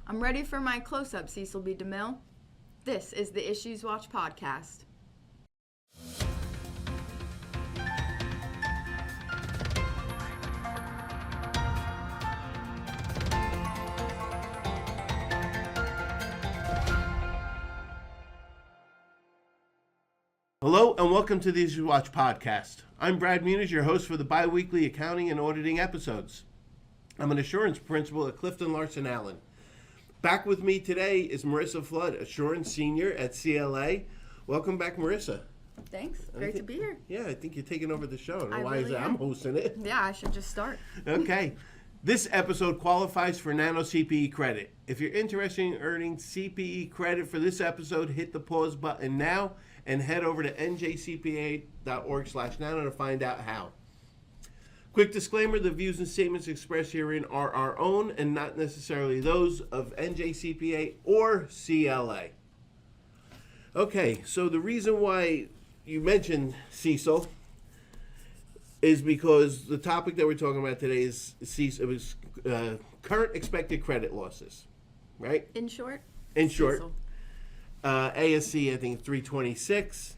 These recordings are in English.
I'm ready for my close-up, Cecil B. DeMille. This is the IssuesWatch podcast. Hello and welcome to the IssuesWatch podcast. I'm Brad Muniz, your host for the bi-weekly accounting and auditing episodes. I'm an assurance principal at Clifton Larson Allen. Back with me today is Marissa Flood, assurance senior at CLA. Welcome back, Marissa. Thanks. Great to be here. Yeah, I think you're taking over the show. I don't know I why really am. I'm hosting it. Yeah, I should just start. Okay. This episode qualifies for Nano CPE credit. If you're interested in earning CPE credit for this episode, hit the pause button now and head over to njcpa.org/nano to find out how. Quick disclaimer, the views and statements expressed herein are our own and not necessarily those of NJCPA or CLA. Okay, so the reason why you mentioned CECL is because the topic that we're talking about today is CECL. It was current expected credit losses, right? In short? In short. CECL. ASC, I think 326.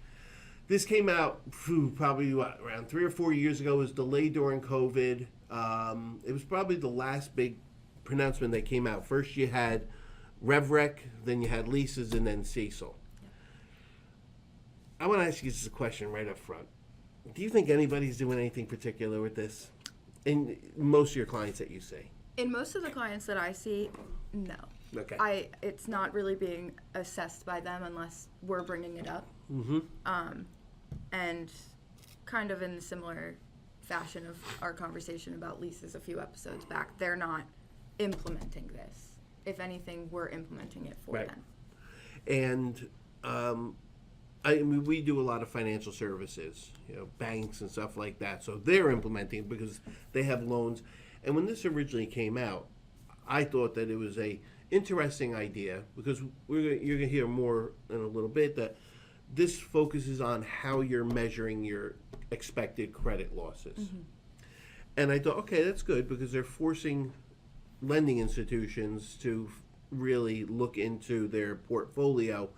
This came out probably around 3 or 4 years ago. It was delayed during COVID. It was probably the last big pronouncement that came out. First you had RevRec, then you had leases, and then CECL. I want to ask you this question right up front. Do you think anybody's doing anything particular with this? In most of your clients that you see? In most of the clients that I see, no. Okay. It's not really being assessed by them unless we're bringing it up. Mm-hmm. And kind of in the similar fashion of our conversation about leases a few episodes back, they're not implementing this. If anything, we're implementing it for them. And I mean, we do a lot of financial services, banks and stuff like that. So they're implementing it because they have loans. And when this originally came out, I thought that it was a interesting idea because you're going to hear more in a little bit that this focuses on how you're measuring your expected credit losses. Mm-hmm. And I thought, okay, that's good because they're forcing lending institutions to really look into their portfolio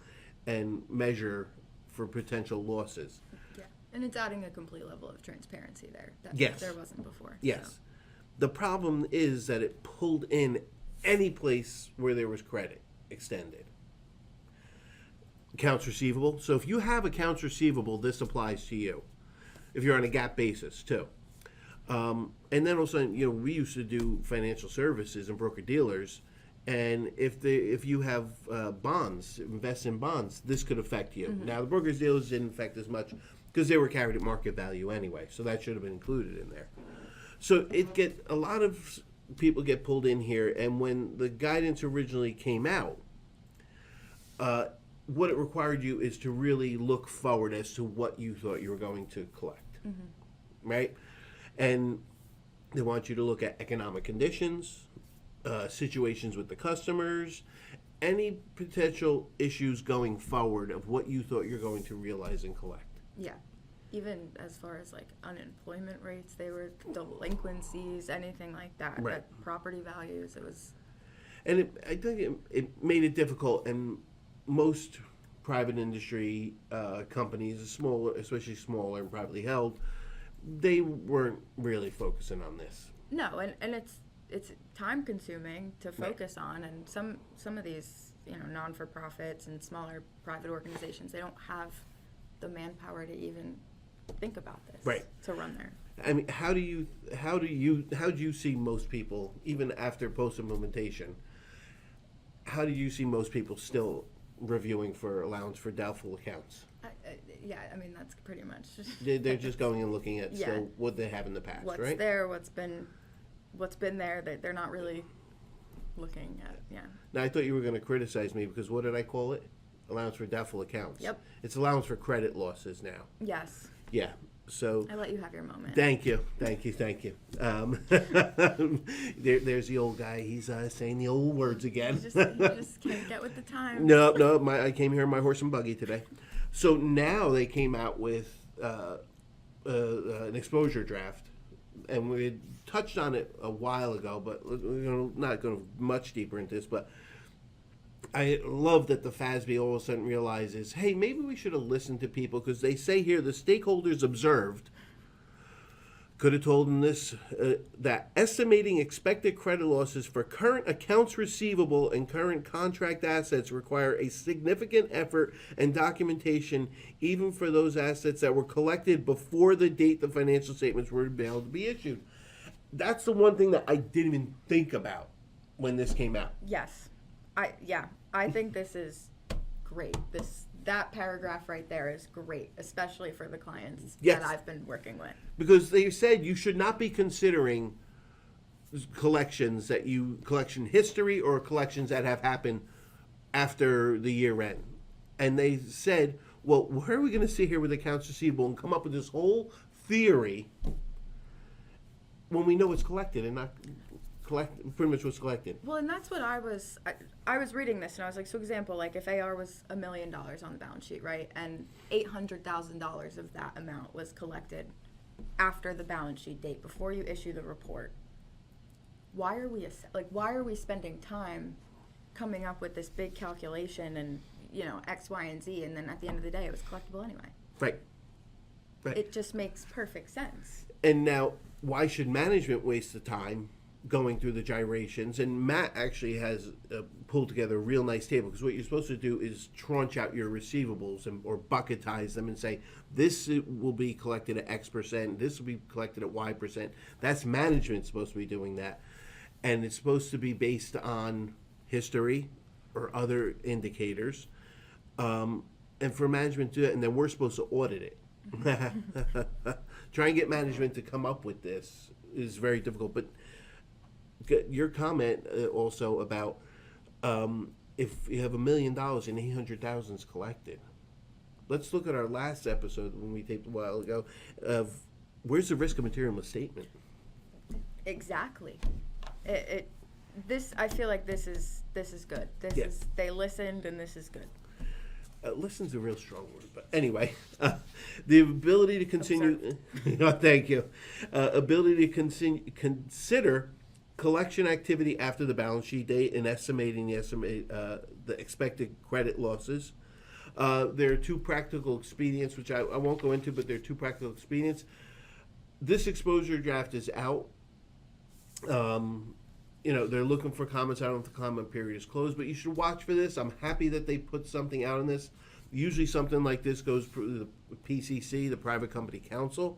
and measure for potential losses. Yeah, and it's adding a complete level of transparency there that there wasn't before. Yes. So. The problem is that it pulled in any place where there was credit extended. Accounts receivable. So if you have accounts receivable, this applies to you. If you're on a GAAP basis too. And then all of a sudden, we used to do financial services and broker dealers, and if you have bonds, invest in bonds, this could affect you. Mm-hmm. Now the brokers dealers didn't affect as much because they were carried at market value anyway, so that should have been included in there. So a lot of people get pulled in here, and when the guidance originally came out, what it required you is to really look forward as to what you thought you were going to collect, right? And they want you to look at economic conditions, situations with the customers, any potential issues going forward of what you thought you're going to realize and collect. Yeah. Even as far as like unemployment rates, they were delinquencies, anything like that. Right. That property values, it was. And I think it made it difficult, and most private industry companies, especially smaller and privately held, they weren't really focusing on this. No, and it's time consuming to focus on, and some of these non-for-profits and smaller private organizations, they don't have the manpower to even think about this, right, to run there. I mean, how do you see most people, even after post-implementation, how do you see most people still reviewing for allowance for doubtful accounts? Yeah, I mean, that's pretty much. They're just going and looking at still what they have in the past, what's right? there, what's been there, that they're not really looking at, Now, I thought you were going to criticize me because what did I call it? Allowance for doubtful accounts. Yep. It's allowance for credit losses now. Yes. Yeah. So I let you have your moment. Thank you. There's the old guy. He's saying the old words again. You just can't get with the time. No. I came here in my horse and buggy today. So now they came out with an exposure draft, and we had touched on it a while ago, but we're not going much deeper into this. But I love that the FASB all of a sudden realizes, hey, maybe we should have listened to people, because they say here the stakeholders observed, could have told them this, that estimating expected credit losses for current accounts receivable and current contract assets require a significant effort and documentation, even for those assets that were collected before the date the financial statements were able to be issued. That's the one thing that I didn't even think about when this came out. Yes. I think this is great. That paragraph right there is great, especially for the clients Yes. that I've been working with. Because they said you should not be considering collection history or collections that have happened after the year end. And they said, well, where are we going to sit here with accounts receivable and come up with this whole theory when we know it's collected and not pretty much what's collected? Well, and that's what I was reading this, and I was like, so example, like if AR was $1 million on the balance sheet, right, and $800,000 of that amount was collected after the balance sheet date, before you issue the report, why are we spending time coming up with this big calculation and, you know, X, Y, and Z, and then at the end of the day it was collectible anyway? Right. It just makes perfect sense. And now, why should management waste the time going through the gyrations? And Matt actually has pulled together a real nice table, because what you're supposed to do is tranche out your receivables or bucketize them and say, this will be collected at X percent, this will be collected at Y percent. That's management supposed to be doing that. And it's supposed to be based on history or other indicators. And for management to do it, and then we're supposed to audit it. Try and get management to come up with this is very difficult. But your comment also about if you have $1 million and 800,000 is collected. Let's look at our last episode when we taped a while ago of where's the risk of material misstatement. Exactly. I feel like this is good. They listened, and this is good. Listen's a real strong word, but anyway, the ability to continue. Thank you. Ability to consider collection activity after the balance sheet date and estimating the expected credit losses. There are two practical expedients, which I won't go into, but there are two practical expedients. This exposure draft is out. They're looking for comments. I don't know if the comment period is closed, but you should watch for this. I'm happy that they put something out on this. Usually something like this goes through the PCC, the Private Company Council,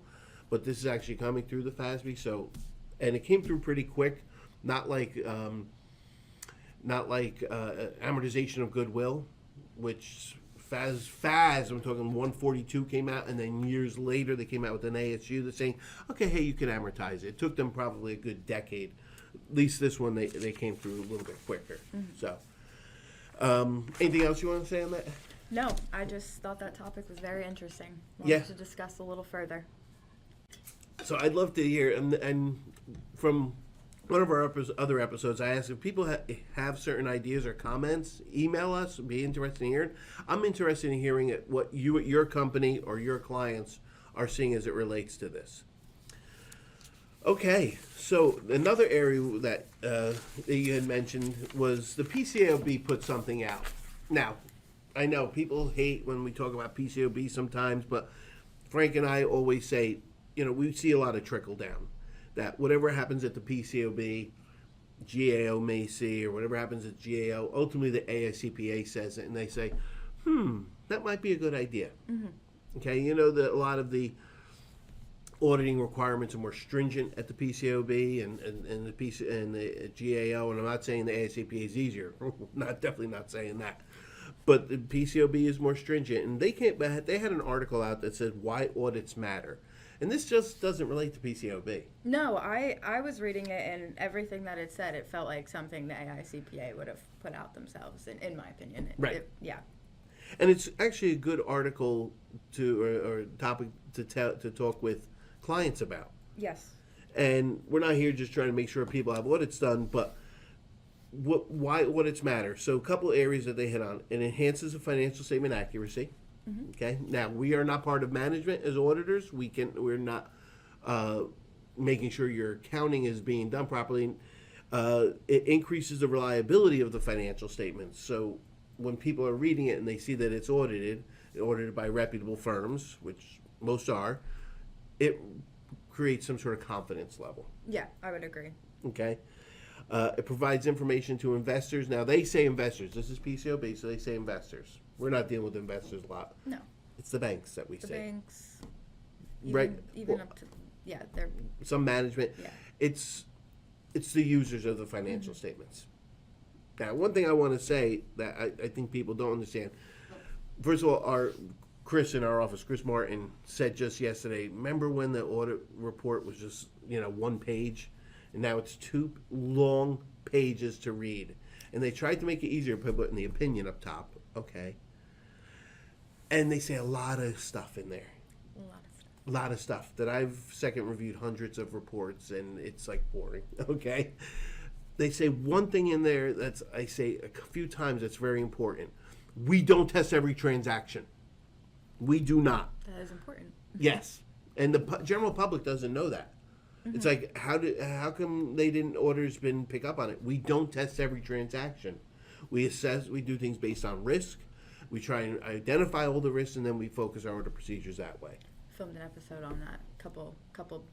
but this is actually coming through the FASB. So, and it came through pretty quick, not like amortization of goodwill, which FAS, I'm talking 142 came out, and then years later they came out with an ASU that's saying, okay, hey, you can amortize it. It took them probably a good decade. At least this one, they came through a little bit quicker. Mm-hmm. So, anything else you want to say on that? No, I just thought that topic was very interesting. Wanted to discuss a little further. So I'd love to hear, and from one of our other episodes, I asked if people have certain ideas or comments, email us. Be interested in hearing. I'm interested in hearing what you at your company or your clients are seeing as it relates to this. Okay, so another area that you had mentioned was the PCAOB put something out. Now, I know people hate when we talk about PCAOB sometimes, but Frank and I always say, we see a lot of trickle down. That whatever happens at the PCAOB, GAO may see, or whatever happens at GAO, ultimately the AICPA says it, and they say, that might be a good idea. Mm-hmm. Okay, that a lot of the auditing requirements are more stringent at the PCAOB and the GAO, and I'm not saying the AICPA is easier. Definitely not saying that. But the PCAOB is more stringent, and they had an article out that said why audits matter. And this just doesn't relate to PCAOB. No, I was reading it, and everything that it said, it felt like something the AICPA would have put out themselves, in my opinion. Right. Yeah. And it's actually a good article or topic to talk with clients about. Yes. And we're not here just trying to make sure people have audits done, but why audits matter. So a couple areas that they hit on. It enhances the financial statement accuracy. Mm-hmm. Okay. Now, we are not part of management as auditors. We're not making sure your accounting is being done properly. It increases the reliability of the financial statements. So when people are reading it and they see that it's audited by reputable firms, which most are, it creates some sort of confidence level. Yeah, I would agree. Okay. It provides information to investors. Now, they say investors. This is PCAOB, so they say investors. We're not dealing with investors a lot. No. It's the banks that we The say. banks, Right. even Well, up to, yeah, they're, some management. yeah. It's the users of the financial statements. Now, one thing I want to say that I think people don't understand. First of all, Chris in our office, Chris Martin, said just yesterday, remember when the audit report was just, one page? And now it's 2 long pages to read. And they tried to make it easier by putting the opinion up top. Okay. And they say a lot of stuff in there. A lot of stuff. A lot of stuff that I've second reviewed hundreds of reports, and it's like boring. Okay. They say one thing in there I say a few times that's very important. We don't test every transaction. We do not. That is important. Yes. And the general public doesn't know that. It's like, how come auditors didn't pick up on it? We don't test every transaction. We assess, we do things based on risk. We try and identify all the risks, and then we focus our audit procedures that way. Filmed an episode on that couple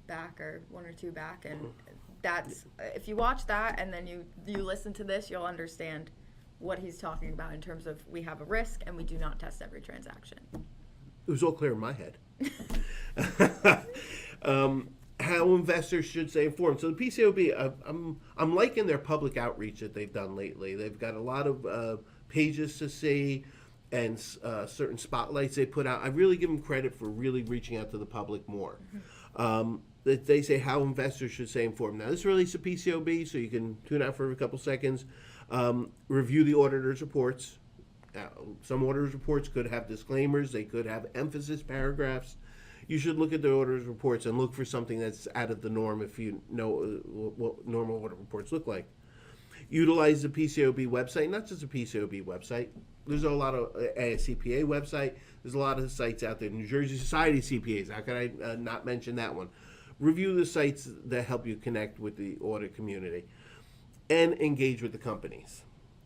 back, or 1 or 2 back, and that's, if you watch that and then you listen to this, you'll understand what he's talking about in terms of we have a risk and we do not test every transaction. It was all clear in my head. How investors should stay informed. So the PCAOB, I'm liking their public outreach that they've done lately. They've got a lot of pages to see and certain spotlights they put out. I really give them credit for really reaching out to the public more. They say how investors should stay informed. Now, this relates to PCAOB, so you can tune out for a couple seconds. Review the auditor's reports. Some auditor's reports could have disclaimers. They could have emphasis paragraphs. You should look at the auditor's reports and look for something that's out of the norm if you know what normal audit reports look like. Utilize the PCAOB website, not just the PCAOB website. There's a lot of CPA website. There's a lot of sites out there. New Jersey Society of CPAs. How can I not mention that one? Review the sites that help you connect with the audit community and engage with the companies.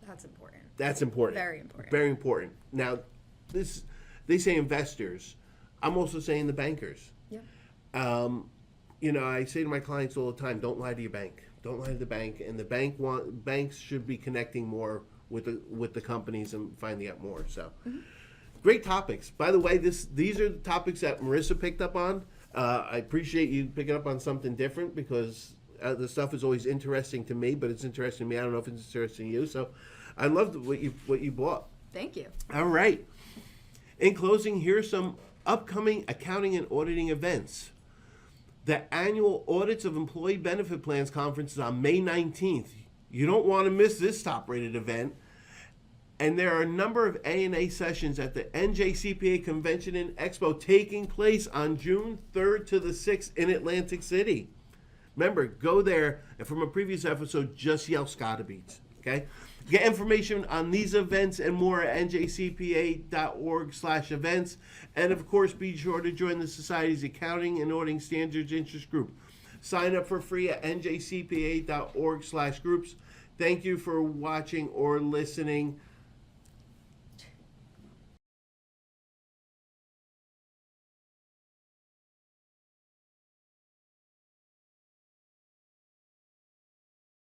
That's important. That's important. Very important. Very important. Now, they say investors. I'm also saying the bankers. Yeah. I say to my clients all the time, don't lie to your bank. Don't lie to the bank. And the banks should be connecting more with the companies and finding out more. So, great topics. By the way, these are the topics that Marissa picked up on. I appreciate you picking up on something different because the stuff is always interesting to me, but it's interesting to me. I don't know if it's interesting to you. So, I loved what you bought. Thank you. All right. In closing, here are some upcoming accounting and auditing events. The annual Audits of Employee Benefit Plans conference is on May 19th. You don't want to miss this top-rated event. And there are a number of A&A sessions at the NJCPA Convention and Expo taking place on June 3rd to the 6th in Atlantic City. Remember, go there, and from a previous episode, just yell Scottabeats, okay? Get information on these events and more at njcpa.org/events. And, of course, be sure to join the Society's Accounting and Auditing Standards Interest Group. Sign up for free at njcpa.org/groups. Thank you for watching or listening.